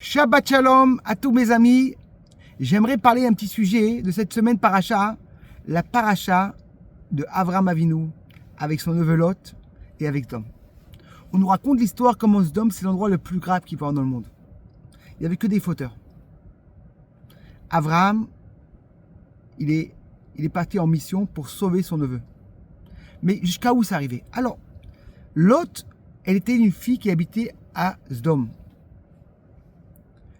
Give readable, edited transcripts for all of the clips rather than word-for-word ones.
Shabbat Shalom à tous mes amis. J'aimerais parler un petit sujet de cette semaine paracha, la paracha de Avram Avinu avec son neveu Lot et avec Sdom. On nous raconte l'histoire comment Sdom c'est l'endroit le plus grave qu'il peut y avoir dans le monde. Il n'y avait que des fauteurs. Avram, il est parti en mission pour sauver son neveu. Mais jusqu'à où ça arrivait? Alors, Lot, elle était une fille qui habitait à Sdom.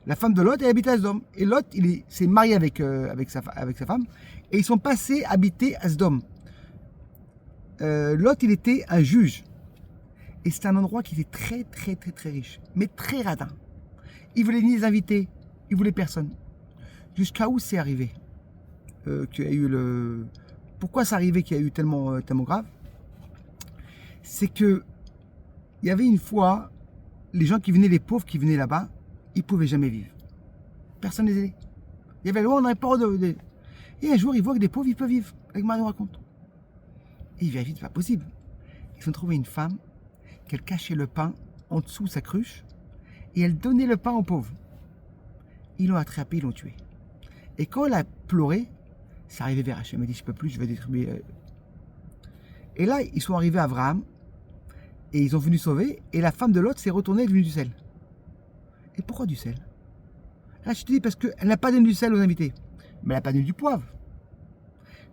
La femme de Lot, elle habitait à Sdom. Et Lot, il s'est marié avec sa femme. Et ils sont passés habiter à Sdom. Lot, il était un juge. Et c'était un endroit qui était très, très, très, très riche. Mais très radin. Il voulait ni les invités, il voulait personne. Jusqu'à où c'est arrivé qu'il y a eu le... Pourquoi c'est arrivé qu'il y a eu tellement grave? C'est que il y avait une fois, les gens qui venaient, les pauvres qui venaient là-bas, ils ne pouvaient jamais vivre. Personne ne les aidait. Il y avait la loi, on n'avait pas de... Et un jour, ils voient que des pauvres, ils peuvent vivre. Avec Marie nous raconte. Et ils vivent, c'est pas possible. Ils ont trouvé une femme qu'elle cachait le pain en dessous de sa cruche et elle donnait le pain aux pauvres. Ils l'ont attrapé, ils l'ont tué. Et quand elle a pleuré, c'est arrivé vers Hachem. Elle m'a dit, je peux plus, je vais détruire. Et là, ils sont arrivés à Abraham et ils ont venu sauver. Et la femme de l'autre s'est retournée et est venue du sel. Et pourquoi du sel? Là, je te dis parce qu'elle n'a pas donné du sel aux invités. Mais elle n'a pas donné du poivre.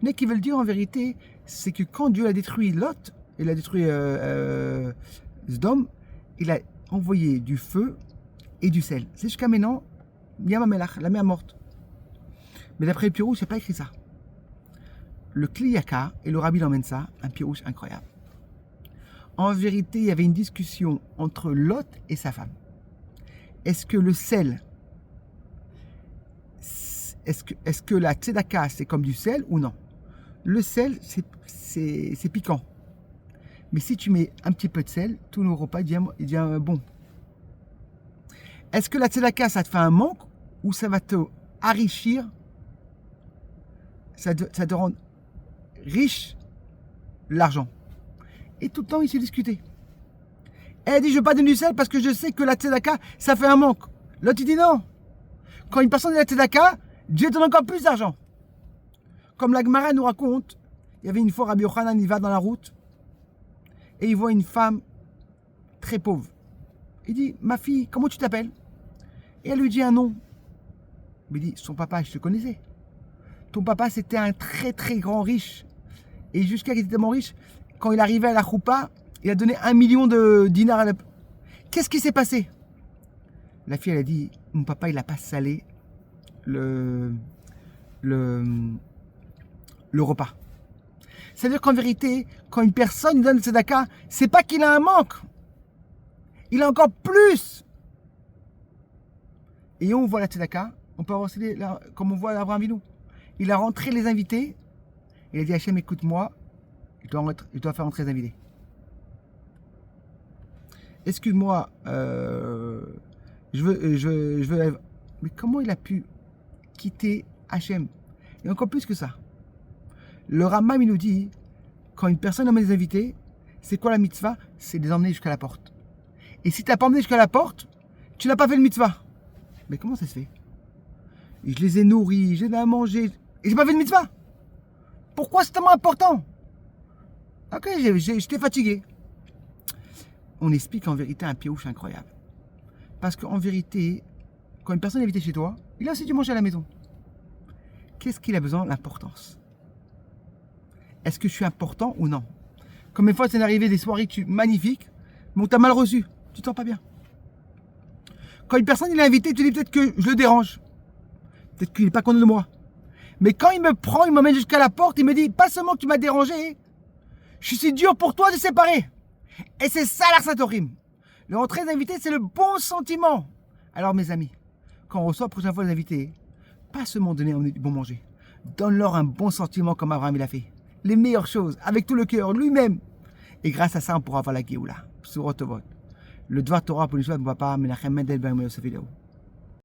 Mais qui veulent dire en vérité, c'est que quand Dieu a détruit Lot, il a détruit Sdom, il a envoyé du feu et du sel. C'est jusqu'à maintenant, Yamamelach, la mer morte. Mais d'après le Pirouche, c'est pas écrit ça. Le Kliyaka et le Rabbi l'emmènent ça, un Pirouche incroyable. En vérité, il y avait une discussion entre Lot et sa femme. Est-ce que le sel, est-ce que la tzedaka c'est comme du sel ou non? Le sel c'est piquant. Mais si tu mets un petit peu de sel, tout le repas devient bon. Est-ce que la tzedaka ça te fait un manque ou ça va te enrichir, ça te rend riche l'argent? Et tout le temps il s'est discuté. Elle dit je ne veux pas donner du sel parce que je sais que la tzedaka ça fait un manque. L'autre il dit non. Quand une personne est la tzedaka, Dieu donne encore plus d'argent. Comme la Gemara nous raconte, il y avait une fois Rabbi Yochanan, il va dans la route et il voit une femme très pauvre. Il dit, ma fille, comment tu t'appelles? Et elle lui dit un nom. Il dit, son papa, je te connaissais. Ton papa, c'était un très très grand riche. Et jusqu'à qu'il était tellement riche, quand il arrivait à la choupa, il a donné 1 million de dinars à la... Qu'est-ce qui s'est passé? La fille, elle a dit, mon papa, il n'a pas salé le repas. C'est-à-dire qu'en vérité, quand une personne donne le tzedaka, c'est pas qu'il a un manque. Il a encore plus. Et on voit la tzedaka, on peut avoir comme on voit Abraham Avinu. Il a rentré les invités. Il a dit Hachem, écoute-moi, il doit faire rentrer les invités. Excuse-moi, je veux. Mais comment il a pu quitter Hachem? Et encore plus que ça. Le Rambam, il nous dit, quand une personne emmène des invités, c'est quoi la mitzvah? C'est de les emmener jusqu'à la porte. Et si tu n'as pas emmené jusqu'à la porte, tu n'as pas fait le mitzvah. Mais comment ça se fait? Et je les ai nourris, je les ai à manger, et j'ai pas fait le mitzvah. Pourquoi c'est tellement important? Ok, j'étais fatigué. On explique en vérité un pirouche incroyable. Parce qu'en vérité, quand une personne est invitée chez toi, il a aussi du manger à la maison. Qu'est-ce qu'il a besoin? L'importance. Est-ce que je suis important ou non? Comme une fois, c'est arrivé des soirées magnifiques, mais on t'a mal reçu. Tu te sens pas bien. Quand une personne il est invité, tu dis peut-être que je le dérange. Peut-être qu'il n'est pas content de moi. Mais quand il me prend, il m'emmène jusqu'à la porte, il me dit, pas seulement que tu m'as dérangé, je suis si dur pour toi de séparer. Et c'est ça l'Arsatorim. Le rentrée d'invité, c'est le bon sentiment. Alors mes amis, quand on reçoit la prochaine fois les invités, pas seulement donner du bon manger. Donne-leur un bon sentiment comme Abraham il a fait. Les meilleures choses, avec tout le cœur, lui-même. Et grâce à ça, on pourra avoir la Géoula. Surot Tovot. Le Dvar Torah pour l'histoire de mon papa, Menachem Mendel Ben Yosef Eliaou.